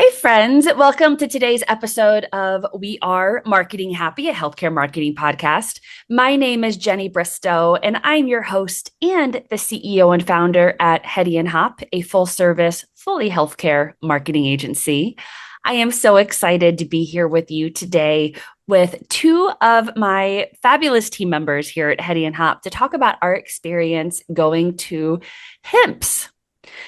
Hi, friends. Welcome to today's episode of We Are Marketing Happy, a healthcare marketing podcast. My name is Jenny Bristow, and I'm your host and the CEO and founder at Hetty and Hop, a full service, fully healthcare marketing agency. I am so excited to be here with you today with two of my fabulous team members here at Hetty and Hop to talk about our experience going to HIMPS.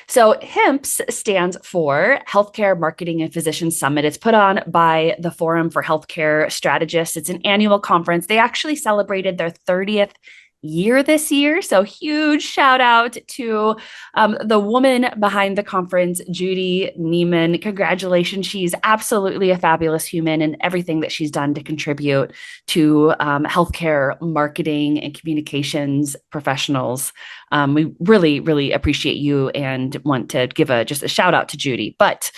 So HIMPS stands for Healthcare Marketing and Physician Summit. It's put on by the Forum for Healthcare Strategists. It's an annual conference. They actually celebrated their 30th year this year. So huge shout out to the woman behind the conference, Judy Neiman. Congratulations. She's absolutely a fabulous human and everything that she's done to contribute to healthcare marketing and communications professionals. We really, really appreciate you and want to give just a shout out to Judy. But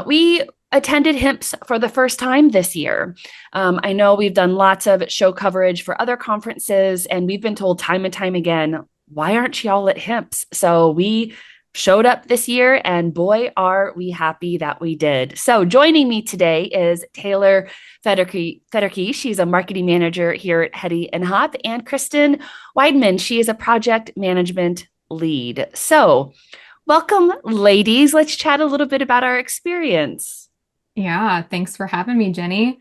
we attended HIMPS for the first time this year. I know we've done lots of show coverage for other conferences, and we've been told time and time again, why aren't y'all at HIMPS? So we showed up this year, and boy, are we happy that we did. So joining me today is Taylor Federke. She's a marketing manager here at Hetty and Hop, and Kristin Weidman. She is a project management lead. So welcome, ladies. Let's chat a little bit about our experience. Yeah, thanks for having me, Jenny.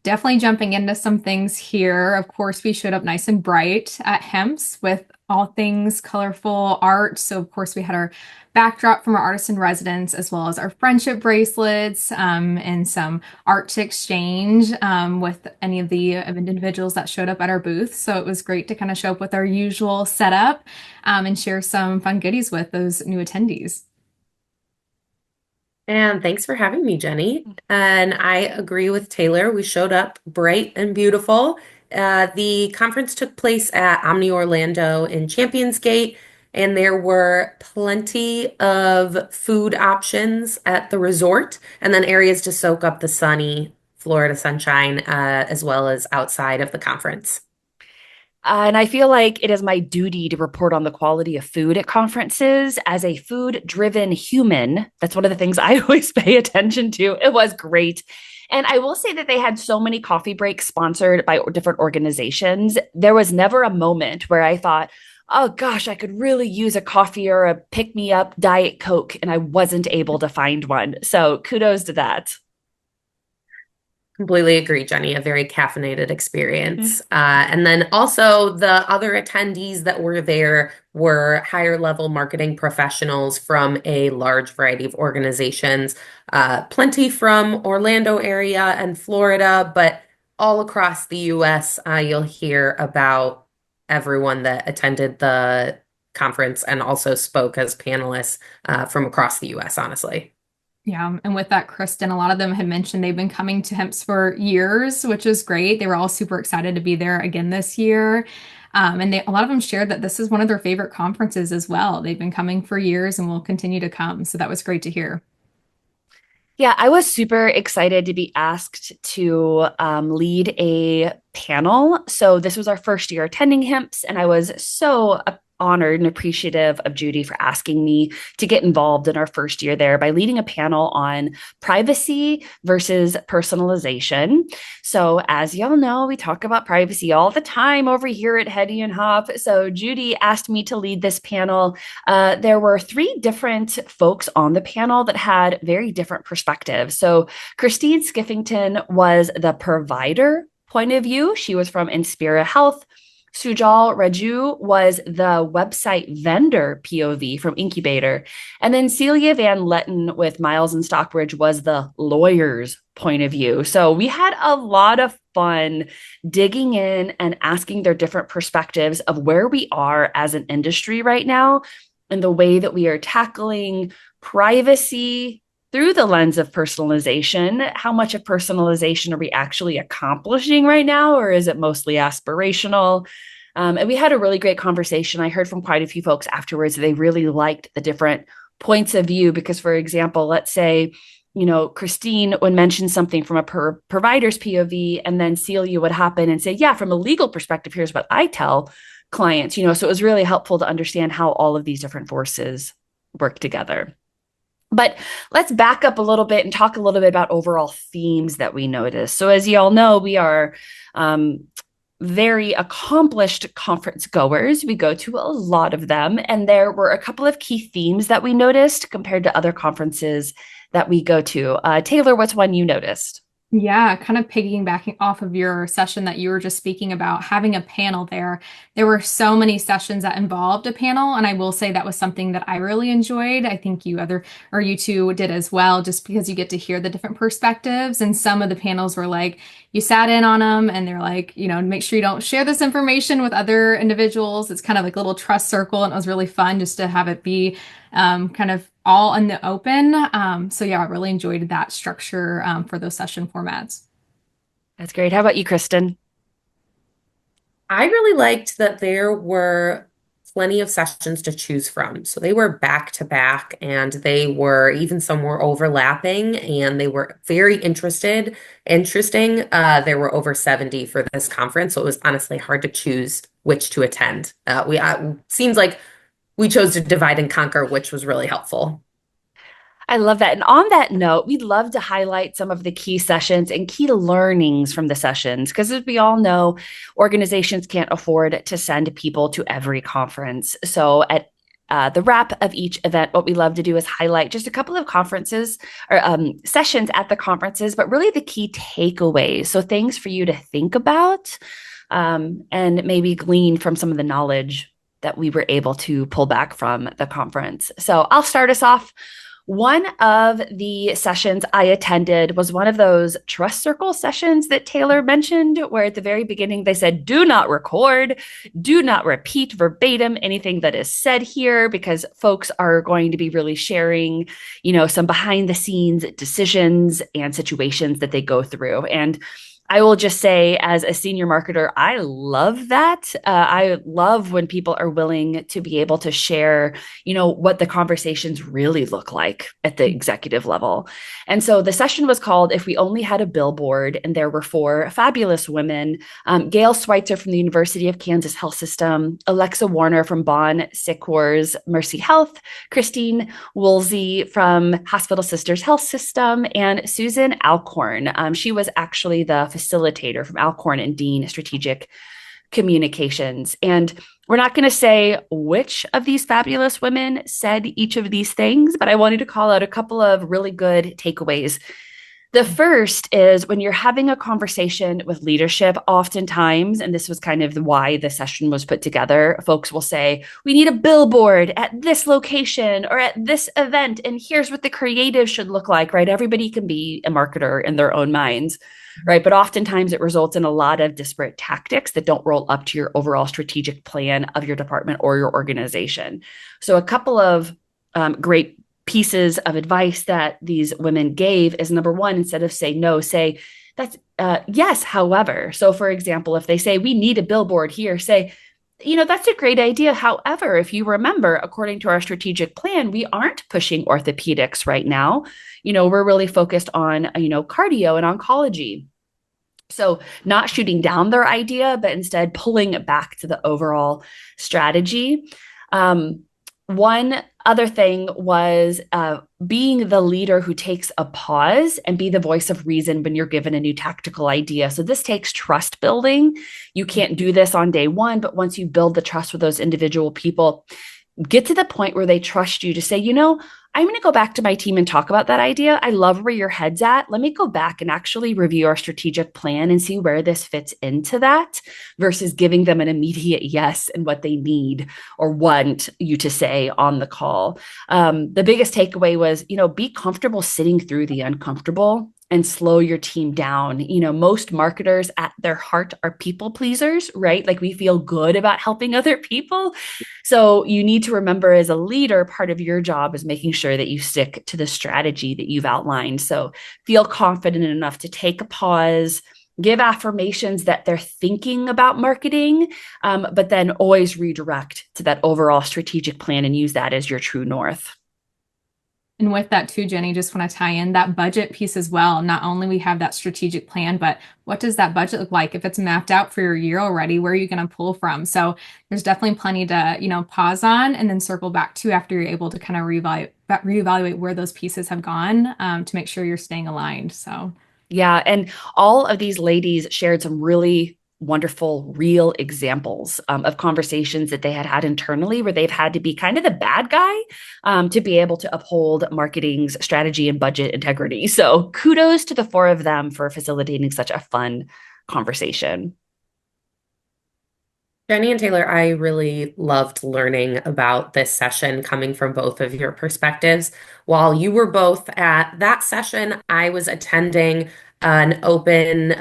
Definitely jumping into some things here. Of course, we showed up nice and bright at HEMPS with all things colorful art. So, of course, we had our backdrop from our artist in residence, as well as our friendship bracelets and some art to exchange with any of the individuals that showed up at our booth. So it was great to kind of show up with our usual setup and share some fun goodies with those new attendees. And thanks for having me, Jenny. And I agree with Taylor. We showed up bright and beautiful. The conference took place at Omni Orlando in Championsgate, and there were plenty of food options at the resort, and then areas to soak up the sunny Florida sunshine, as well as outside of the conference. And I feel like it is my duty to report on the quality of food at conferences as a food driven human. That's one of the things I always pay attention to. It was great. And I will say that they had so many coffee breaks sponsored by different organizations. There was never a moment where I thought, oh gosh, I could really use a coffee or a pick me up Diet Coke, and I wasn't able to find one. So kudos to that. Completely agree, Jenny. A very caffeinated experience. And then also the other attendees that were there were higher level marketing professionals from a large variety of organizations, plenty from Orlando area and Florida, but all across the US, you'll hear about everyone that attended the conference and also spoke as panelists from across the US, honestly. Yeah, and with that, Kristen, a lot of them had mentioned they've been coming to HEMPS for years, which is great. They were all super excited to be there again this year. And a lot of them shared that this is one of their favorite conferences as well. They've been coming for years and will continue to come. So that was great to hear. Yeah, I was super excited to be asked to lead a panel. So this was our first year attending HIMPS, and I was so honored and appreciative of Judy for asking me to get involved in our first year there by leading a panel on privacy versus personalization. So as y'all know, we talk about privacy all the time over here at Hetty and Hop. So Judy asked me to lead this panel. There were three different folks on the panel that had very different perspectives. So Christine Skiffington was the provider point of view. She was from Inspira Health. Sujal Raju was the website vendor POV from Incubator. And then Celia Van Letten with Miles and Stockbridge was the lawyer's point of view. So we had a lot of fun digging in and asking their different perspectives of where we are as an industry right now and the way that we are tackling privacy through the lens of personalization. How much of personalization are we actually accomplishing right now, or is it mostly aspirational? And we had a really great conversation. I heard from quite a few folks afterwards that they really liked the different points of view because, for example, let's say, Christine would mention something from a provider's POV, and then Celia would hop in and say, yeah, from a legal perspective, here's what I tell clients, so it was really helpful to understand how all of these different forces work together. But let's back up a little bit and talk a little bit about overall themes that we noticed. So as you all know, we are very accomplished conference goers. We go to a lot of them, and there were a couple of key themes that we noticed compared to other conferences that we go to. Taylor, what's one you noticed? Yeah, kind of piggybacking off of your session that you were just speaking about, having a panel there. There were so many sessions that involved a panel, and I will say that was something that I really enjoyed. I think you two did as well, just because you get to hear the different perspectives. And some of the panels were like, you sat in on them and they're like, make sure you don't share this information with other individuals. It's kind of like a little trust circle, and it was really fun just to have it be kind of all in the open. So yeah, I really enjoyed that structure for those session formats. That's great. How about you, Kristin? I really liked that there were plenty of sessions to choose from. So they were back to back, and they were even some were overlapping, and they were very interesting. There were over 70 for this conference, so it was honestly hard to choose which to attend. We seems like we chose to divide and conquer, which was really helpful. I love that. And on that note, we'd love to highlight some of the key sessions and key learnings from the sessions, because as we all know, organizations can't afford to send people to every conference. So at the wrap of each event, what we love to do is highlight just a couple of conferences or sessions at the conferences, but really the key takeaways. So things for you to think about and maybe glean from some of the knowledge that we were able to pull back from the conference. So I'll start us off. One of the sessions I attended was one of those trust circle sessions that Taylor mentioned, where at the very beginning they said, do not record, do not repeat verbatim anything that is said here, because folks are going to be really sharing, some behind the scenes decisions and situations that they go through. And I will just say, as a senior marketer, I love that. I love when people are willing to be able to share, what the conversations really look like at the executive level. And so the session was called "If We Only Had a Billboard," and there were four fabulous women: Gail Schweitzer from the University of Kansas Health System, Alexa Warner from Bonn Sickwards Mercy Health, Christine Woolsey from Hospital Sisters Health System, and Susan Alcorn. She was actually the facilitator from Alcorn and Dean Strategic Communications. And we're not going to say which of these fabulous women said each of these things, but I wanted to call out a couple of really good takeaways. The first is, when you're having a conversation with leadership, oftentimes, and this was kind of why the session was put together, folks will say, we need a billboard at this location or at this event, and here's what the creative should look like, right? Everybody can be a marketer in their own minds, right? But oftentimes it results in a lot of disparate tactics that don't roll up to your overall strategic plan of your department or your organization. So a couple of great pieces of advice that these women gave is, number one, instead of say no, say that's yes, however. So for example, if they say we need a billboard here, say, that's a great idea. However, if you remember, according to our strategic plan, we aren't pushing orthopedics right now. We're really focused on, cardio and oncology. So not shooting down their idea, but instead pulling it back to the overall strategy. One other thing was being the leader who takes a pause and be the voice of reason when you're given a new tactical idea. So this takes trust building. You can't do this on day one, but once you build the trust with those individual people, get to the point where they trust you to say, I'm going to go back to my team and talk about that idea. I love where your head's at. Let me go back and actually review our strategic plan and see where this fits into that, versus giving them an immediate yes and what they need or want you to say on the call. The biggest takeaway was, be comfortable sitting through the uncomfortable and slow your team down. Most marketers at their heart are people pleasers, right? Like, we feel good about helping other people. So you need to remember, as a leader, part of your job is making sure that you stick to the strategy that you've outlined. So feel confident enough to take a pause, give affirmations that they're thinking about marketing, but then always redirect to that overall strategic plan and use that as your true north. And with that too, Jenny, just want to tie in that budget piece as well. Not only we have that strategic plan, but what does that budget look like? If it's mapped out for your year already, where are you going to pull from? So there's definitely plenty to, pause on and then circle back to after you're able to kind of reevaluate where those pieces have gone, to make sure you're staying aligned. So yeah. And all of these ladies shared some really wonderful, real examples of conversations that they had had internally where they've had to be kind of the bad guy to be able to uphold marketing's strategy and budget integrity. So kudos to the four of them for facilitating such a fun conversation. Jenny and Taylor, I really loved learning about this session coming from both of your perspectives. While you were both at that session, I was attending an open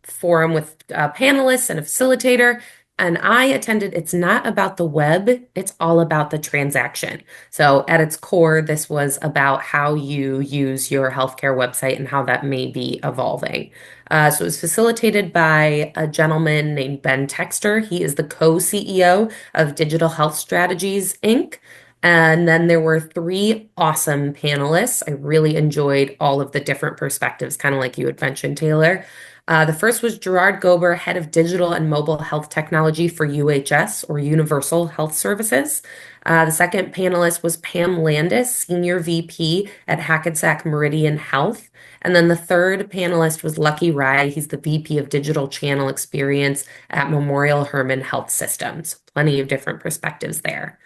forum with panelists and a facilitator, and I attended It's Not About the Web, it's all about the transaction. So at its core, this was about how you use your healthcare website and how that may be evolving. So it was facilitated by a gentleman named Ben Texter. He is the co-CEO of Digital Health Strategies, Inc. And then there were three awesome panelists. I really enjoyed all of the different perspectives, kind of like you had mentioned, Taylor. The first was Gerard Gober, Head of Digital and Mobile Health Technology for UHS, or Universal Health Services. The second panelist was Pam Landis, Senior VP at Hackensack Meridian Health. And then the third panelist was Lucky Rye. He's the VP of Digital Channel Experience at Memorial Hermann Health Systems. Plenty of different perspectives there.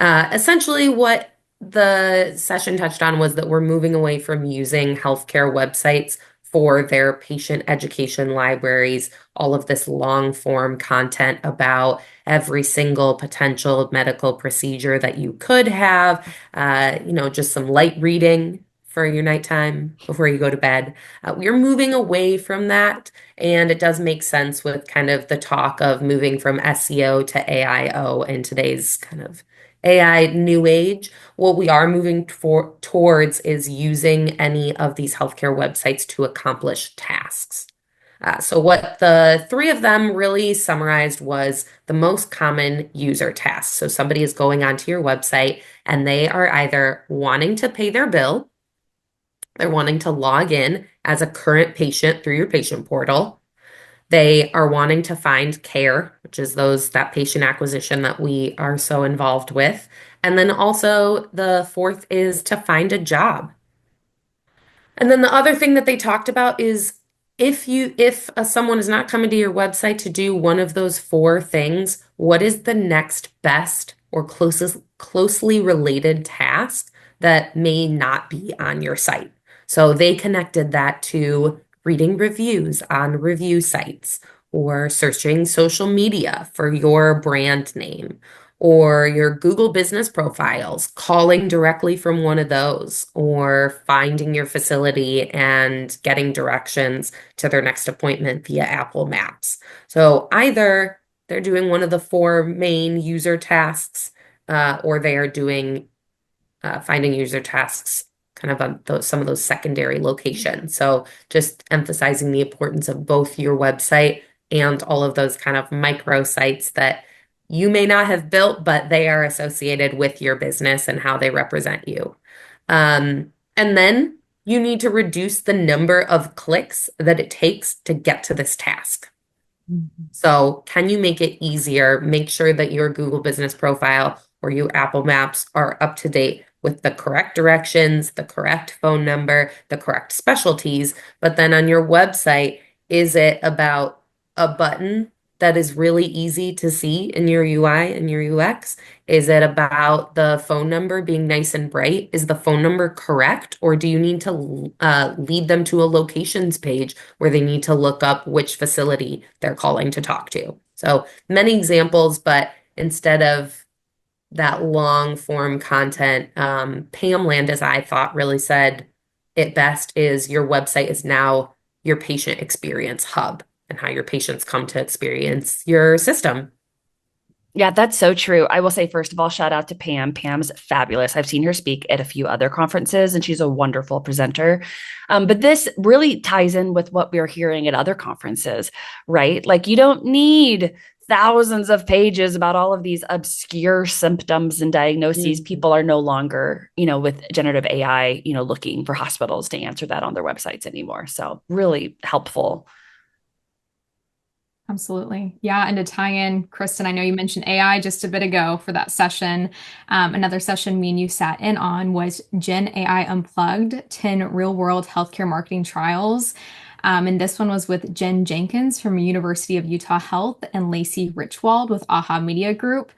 Essentially, what the session touched on was that we're moving away from using healthcare websites for their patient education libraries, all of this long form content about every single potential medical procedure that you could have, just some light reading for your nighttime before you go to bed. We're moving away from that, and it does make sense with kind of the talk of moving from SEO to AIO in today's kind of AI new age. What we are moving towards is using any of these healthcare websites to accomplish tasks. So what the three of them really summarized was the most common user tasks. So somebody is going onto your website and they are either wanting to pay their bill, they're wanting to log in as a current patient through your patient portal, they are wanting to find care, which is that patient acquisition that we are so involved with. And then also the fourth is to find a job. And then the other thing that they talked about is if someone is not coming to your website to do one of those four things, what is the next best or closely related task that may not be on your site? So they connected that to reading reviews on review sites, or searching social media for your brand name, or your Google business profiles, calling directly from one of those, or finding your facility and getting directions to their next appointment via Apple Maps. So either they're doing one of the four main user tasks, or they are doing finding user tasks kind of on some of those secondary locations. So just emphasizing the importance of both your website and all of those kind of micro sites that you may not have built, but they are associated with your business and how they represent you. And then you need to reduce the number of clicks that it takes to get to this task. So can you make it easier? Make sure that your Google business profile or your Apple Maps are up to date with the correct directions, the correct phone number, the correct specialties. But then on your website, is it about a button that is really easy to see in your UI and your UX? Is it about the phone number being nice and bright? Is the phone number correct? Or do you need to lead them to a locations page where they need to look up which facility they're calling to talk to? So many examples, but instead of that long form content, Pam Landis, I thought, really said it best is your website is now your patient experience hub and how your patients come to experience your system. Yeah, that's so true. I will say, first of all, shout out to Pam. Pam's fabulous. I've seen her speak at a few other conferences, and she's a wonderful presenter. But this really ties in with what we're hearing at other conferences, right? Like, you don't need thousands of pages about all of these obscure symptoms and diagnoses. Mhm. People are no longer, with generative AI, looking for hospitals to answer that on their websites anymore. So really helpful. Absolutely. Yeah. And to tie in, Kristen, I know you mentioned AI just a bit ago for that session. Another session me and you sat in on was Gen AI Unplugged 10 Real World Healthcare Marketing Trials. And this one was with Jen Jenkins from University of Utah Health and Lacey Richwald with AHA Media Group.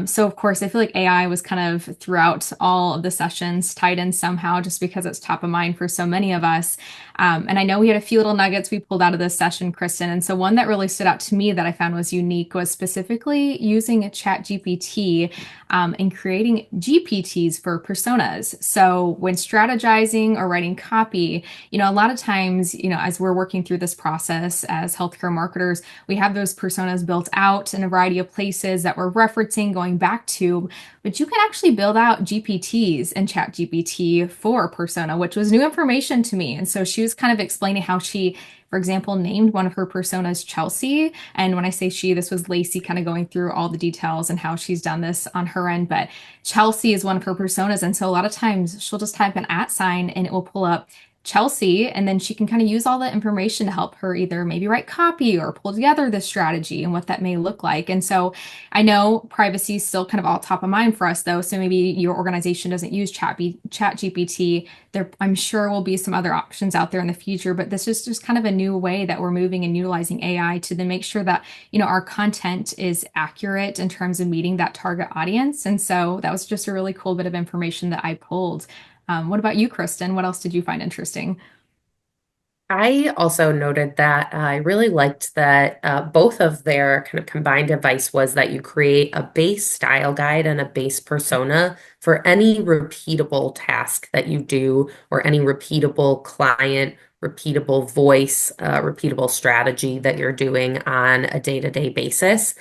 So, of course, I feel like AI was kind of throughout all of the sessions tied in somehow just because it's top of mind for so many of us. And I know we had a few little nuggets we pulled out of this session, Kristen. And so one that really stood out to me that I found was unique was specifically using a chat GPT and creating GPTs for personas. So when strategizing or writing copy, a lot of times, as we're working through this process as healthcare marketers, we have those personas built out in a variety of places that we're referencing, going back to, but you can actually build out GPTs in chat GPT for a persona, which was new information to me. And so she was kind of explaining how she, for example, named one of her personas Chelsea. And when I say she, this was Lacey kind of going through all the details and how she's done this on her end. But Chelsea is one of her personas. And so a lot of times she'll just type an @ sign and it will pull up Chelsea, and then she can kind of use all the information to help her either maybe write copy or pull together this strategy and what that may look like. And so I know privacy is still kind of all top of mind for us though. So maybe your organization doesn't use chat GPT. There, I'm sure will be some other options out there in the future, but this is just kind of a new way that we're moving and utilizing AI to then make sure that, our content is accurate in terms of meeting that target audience. And so that was just a really cool bit of information that I pulled. What about you, Kristen? What else did you find interesting? I also noted that I really liked that both of their kind of combined advice was that you create a base style guide and a base persona for any repeatable task that you do or any repeatable client, repeatable voice, repeatable strategy that you're doing on a day-to-day basis.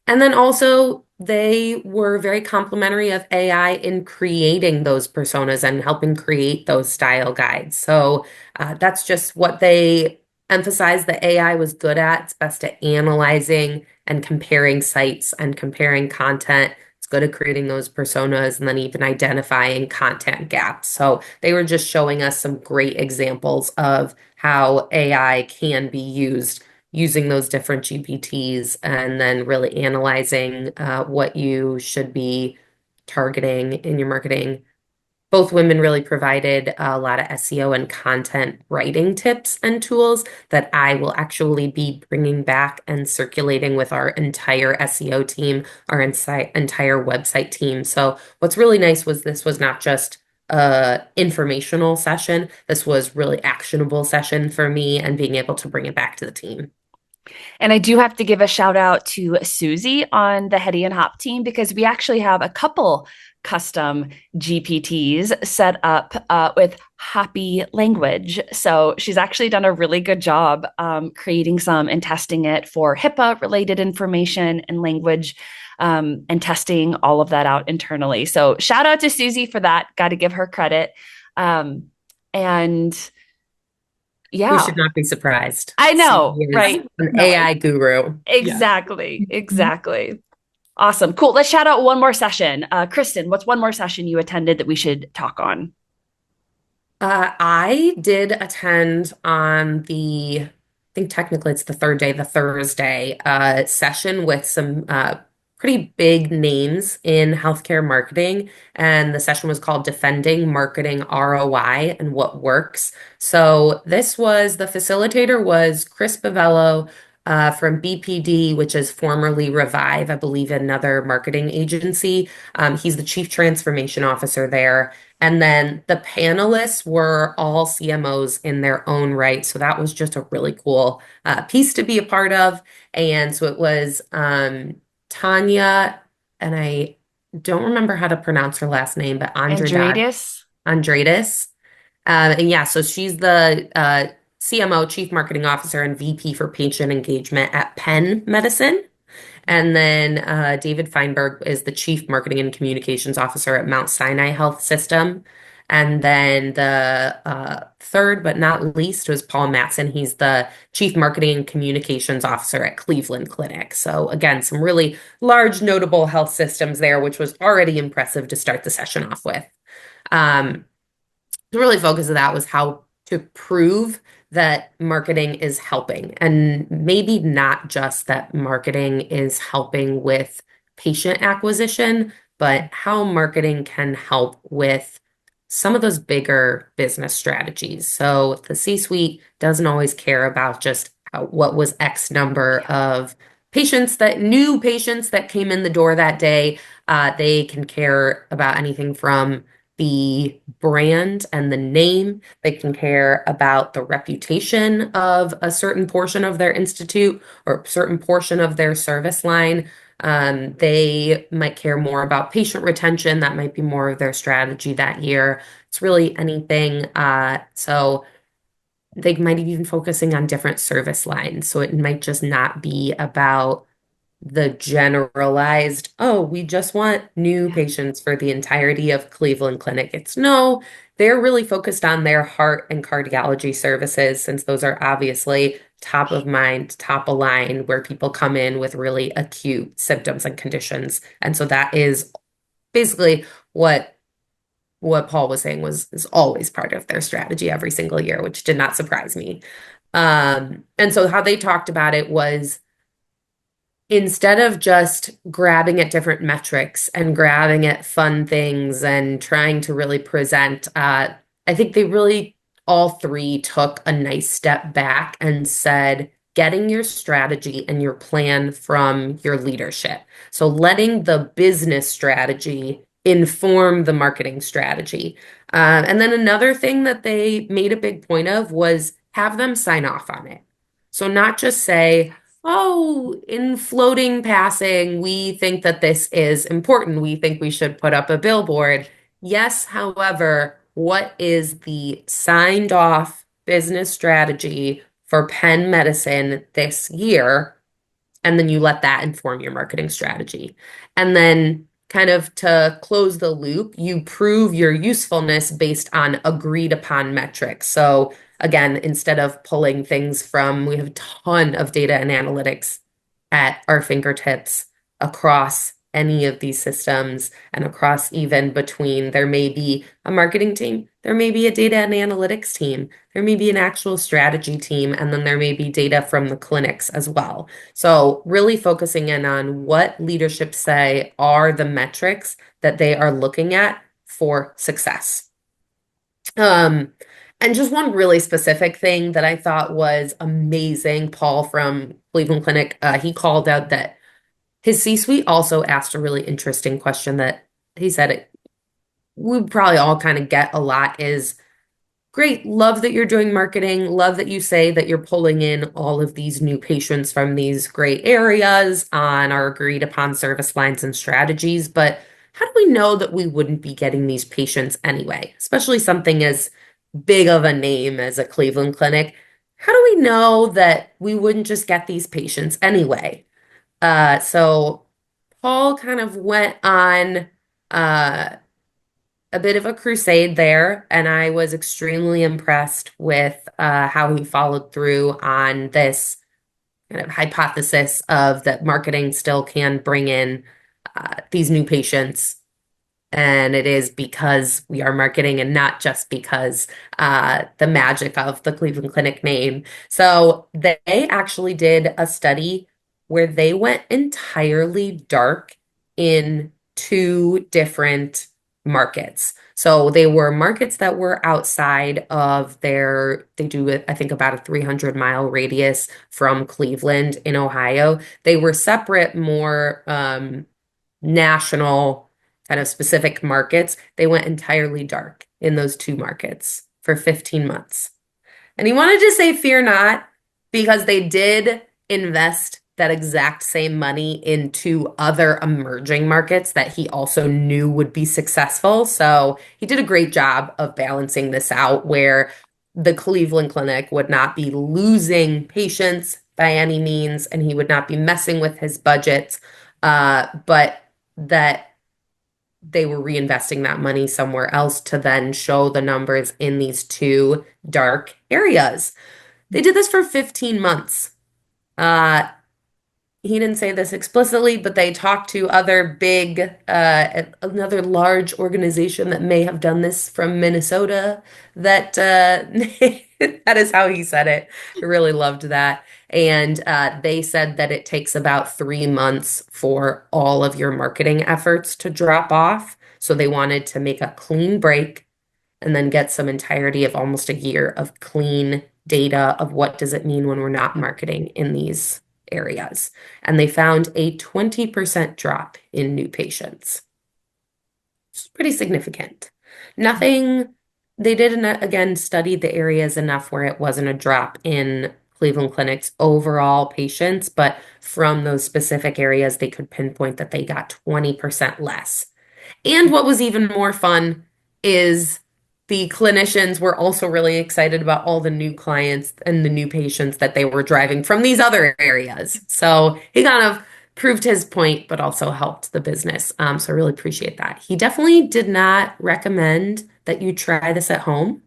And then also, they were very complimentary of AI in creating those personas and helping create those style guides. So that's just what they emphasized that AI was good at. It's best at analyzing and comparing sites and comparing content. It's good at creating those personas and then even identifying content gaps. So they were just showing us some great examples of how AI can be used using those different GPTs and then really analyzing what you should be targeting in your marketing. Both women really provided a lot of SEO and content writing tips and tools that I will actually be bringing back and circulating with our entire SEO team, our entire website team. So what's really nice was this was not just a informational session. This was really actionable session for me and being able to bring it back to the team. And I do have to give a shout out to Susie on the Hetty and Hop team because we actually have a couple custom GPTs set up with Hoppy language. So she's actually done a really good job creating some and testing it for HIPAA related information and language and testing all of that out internally. So shout out to Susie for that. Got to give her credit. And We yeah, should not be surprised. I She know, is right? an No, AI guru. exactly, Mhm. exactly. Awesome. Cool. Let's shout out one more session. Kristen, what's one more session you attended that we should talk on? I did attend on I think technically it's the third day, the Thursday, session with some pretty big names in healthcare marketing. And the session was called Defending Marketing ROI and What Works. So the facilitator was Chris Bavello from BPD, which is formerly Revive, I believe another marketing agency. He's the Chief Transformation Officer there. And then the panelists were all CMOs in their own right. So that was just a really cool piece to be a part of. And so it was Tanya, and I don't remember how to pronounce her last name, but Andreas. Andreadis. And yeah, so she's the CMO, Chief Marketing Officer, and VP for Patient Engagement at Penn Medicine. And then David Feinberg is the Chief Marketing and Communications Officer at Mount Sinai Health System. And then the third but not least was Paul Matson. He's the Chief Marketing and Communications Officer at Cleveland Clinic. So again, some really large, notable health systems there, which was already impressive to start the session off with. The really focus of that was how to prove that marketing is helping, and maybe not just that marketing is helping with patient acquisition, but how marketing can help with some of those bigger business strategies. So the C-suite doesn't always care about just what was X number of new patients that came in the door that day. They can care about anything from the brand and the name. They can care about the reputation of a certain portion of their institute or a certain portion of their service line. They might care more about patient retention. That might be more of their strategy that year. It's really anything. So they might be even focusing on different service lines. So it might just not be about the generalized, oh, we just want new patients for the entirety of Cleveland Clinic. It's no, they're really focused on their heart and cardiology services, since those are obviously top of mind, top of line, where people come in with really acute symptoms and conditions. And so that is basically what Paul was saying is always part of their strategy every single year, which did not surprise me. And so how they talked about it was, instead of just grabbing at different metrics and grabbing at fun things and trying to really present, I think they really all three took a nice step back and said, getting your strategy and your plan from your leadership. So letting the business strategy inform the marketing strategy. And then another thing that they made a big point of was have them sign off on it. So not just say, oh, in floating passing, we think that this is important. We think we should put up a billboard. Yes, however, what is the signed off business strategy for Penn Medicine this year? And then you let that inform your marketing strategy. And then kind of to close the loop, you prove your usefulness based on agreed upon metrics. So again, instead of pulling things from, we have a ton of data and analytics at our fingertips across any of these systems and across even between. There may be a marketing team, there may be a data and analytics team, there may be an actual strategy team, and then there may be data from the clinics as well. So really focusing in on what leadership say are the metrics that they are looking at for success. And just one really specific thing that I thought was amazing, Paul from Cleveland Clinic, he called out that his C-suite also asked a really interesting question that he said we probably all kind of get a lot is, great, love that you're doing marketing, love that you say that you're pulling in all of these new patients from these great areas on our agreed upon service lines and strategies, but how do we know that we wouldn't be getting these patients anyway, especially something as big of a name as a Cleveland Clinic? How do we know that we wouldn't just get these patients anyway? So Paul kind of went on a bit of a crusade there, and I was extremely impressed with how he followed through on this kind of hypothesis of that marketing still can bring in these new patients. And it is because we are marketing and not just because the magic of the Cleveland Clinic name. So they actually did a study where they went entirely dark in two different markets. So they were markets that were outside of they do, I think, about a 300-mile radius from Cleveland in Ohio. They were separate, more national kind of specific markets. They went entirely dark in those two markets for 15 months. And he wanted to say, fear not, because they did invest that exact same money into other emerging markets that he also knew would be successful. So he did a great job of balancing this out, where the Cleveland Clinic would not be losing patients by any means, and he would not be messing with his budgets, but that they were reinvesting that money somewhere else to then show the numbers in these two dark areas. They did this for 15 months. Uh, he didn't say this explicitly, but they talked to other another large organization that may have done this from Minnesota. That that is how he said it. I really loved that. And they said that it takes about 3 months for all of your marketing efforts to drop off. So they wanted to make a clean break and then get some entirety of almost a year of clean data of what does it mean when we're not marketing in these areas. And they found a 20% drop in new patients. It's pretty significant. Nothing, they didn't, again, study the areas enough where it wasn't a drop in Cleveland Clinic's overall patients, but from those specific areas, they could pinpoint that they got 20% less. And what was even more fun is the clinicians were also really excited about all the new clients and the new patients that they were driving from these other areas. So he kind of proved his point, but also helped the business. So I really appreciate that. He definitely did not recommend that you try this at home.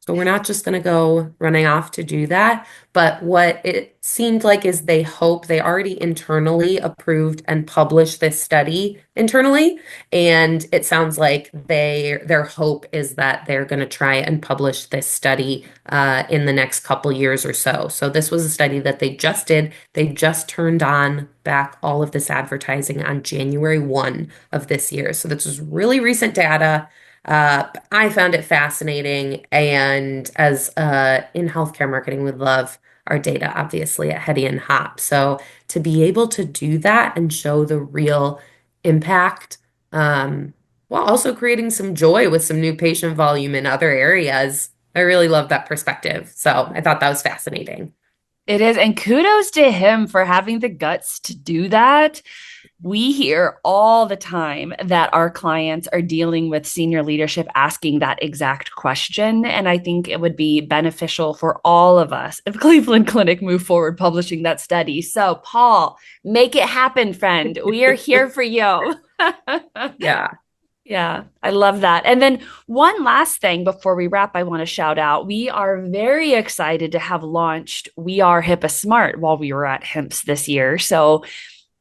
So we're not just going to go running off to do that. But what it seemed like is they hope they already internally approved and published this study internally. And it sounds like their hope is that they're going to try and publish this study in the next couple years or so. So this was a study that they just did. They just turned on back all of this advertising on January 1 of this year. So this was really recent data. I found it fascinating, and as in healthcare marketing, we love our data, obviously, at Hetty and Hop. So to be able to do that and show the real impact, while also creating some joy with some new patient volume in other areas, I really love that perspective. So I thought that was fascinating. It is. And kudos to him for having the guts to do that. We hear all the time that our clients are dealing with senior leadership asking that exact question. And I think it would be beneficial for all of us if Cleveland Clinic move forward publishing that study. So, Paul, make it happen, friend. We are here for you. Yeah. Yeah, I love that. And then one last thing before we wrap, I want to shout out. We are very excited to have launched We Are HIPAA Smart while we were at HIMSS this year. So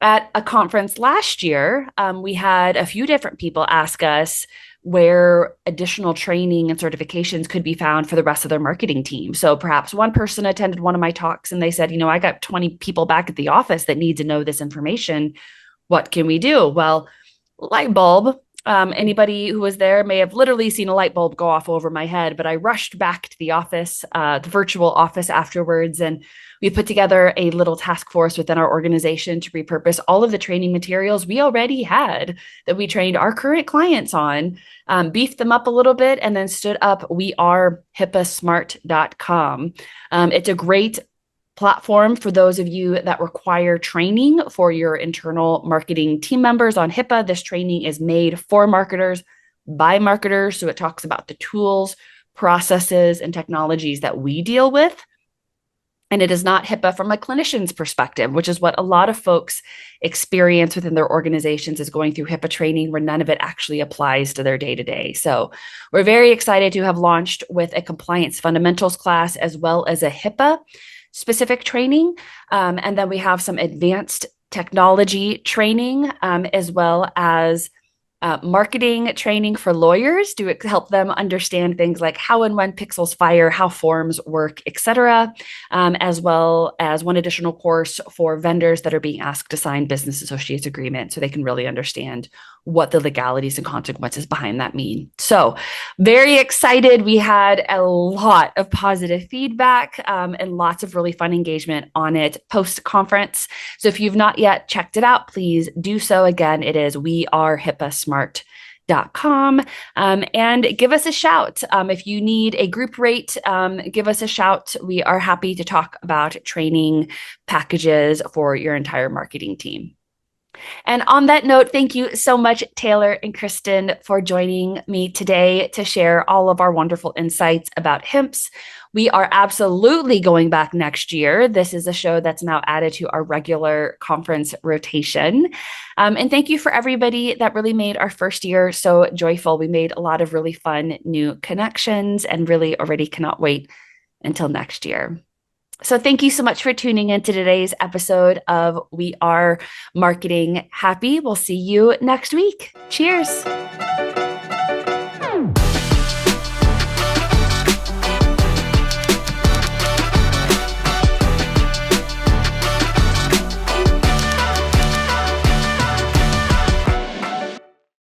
at a conference last year, we had a few different people ask us where additional training and certifications could be found for the rest of their marketing team. So perhaps one person attended one of my talks and they said, I got 20 people back at the office that need to know this information. What can we do? Well, light bulb. Anybody who was there may have literally seen a light bulb go off over my head, but I rushed back to the office, the virtual office afterwards, and we put together a little task force within our organization to repurpose all of the training materials we already had that we trained our current clients on, beefed them up a little bit, and then stood up wearehipasmart.com. It's a great platform for those of you that require training for your internal marketing team members on HIPAA. This training is made for marketers by marketers. So it talks about the tools, processes, and technologies that we deal with. And it is not HIPAA from a clinician's perspective, which is what a lot of folks experience within their organizations is going through HIPAA training where none of it actually applies to their day-to-day. So we're very excited to have launched with a compliance fundamentals class as well as a HIPAA specific training. And then we have some advanced technology training, as well as marketing training for lawyers to help them understand things like how and when pixels fire, how forms work, etc., as well as one additional course for vendors that are being asked to sign business associates agreement so they can really understand what the legalities and consequences behind that mean. So very excited. We had a lot of positive feedback and lots of really fun engagement on it post-conference. So if you've not yet checked it out, please do so. Again, it is wearehipasmart.com, and give us a shout. If you need a group rate, give us a shout. We are happy to talk about training packages for your entire marketing team. And on that note, thank you so much, Taylor and Kristin, for joining me today to share all of our wonderful insights about HIMPS. We are absolutely going back next year. This is a show that's now added to our regular conference rotation. And thank you for everybody that really made our first year so joyful. We made a lot of really fun new connections and really already cannot wait until next year. So thank you so much for tuning in to today's episode of We Are Marketing Happy. We'll see you next week. Cheers.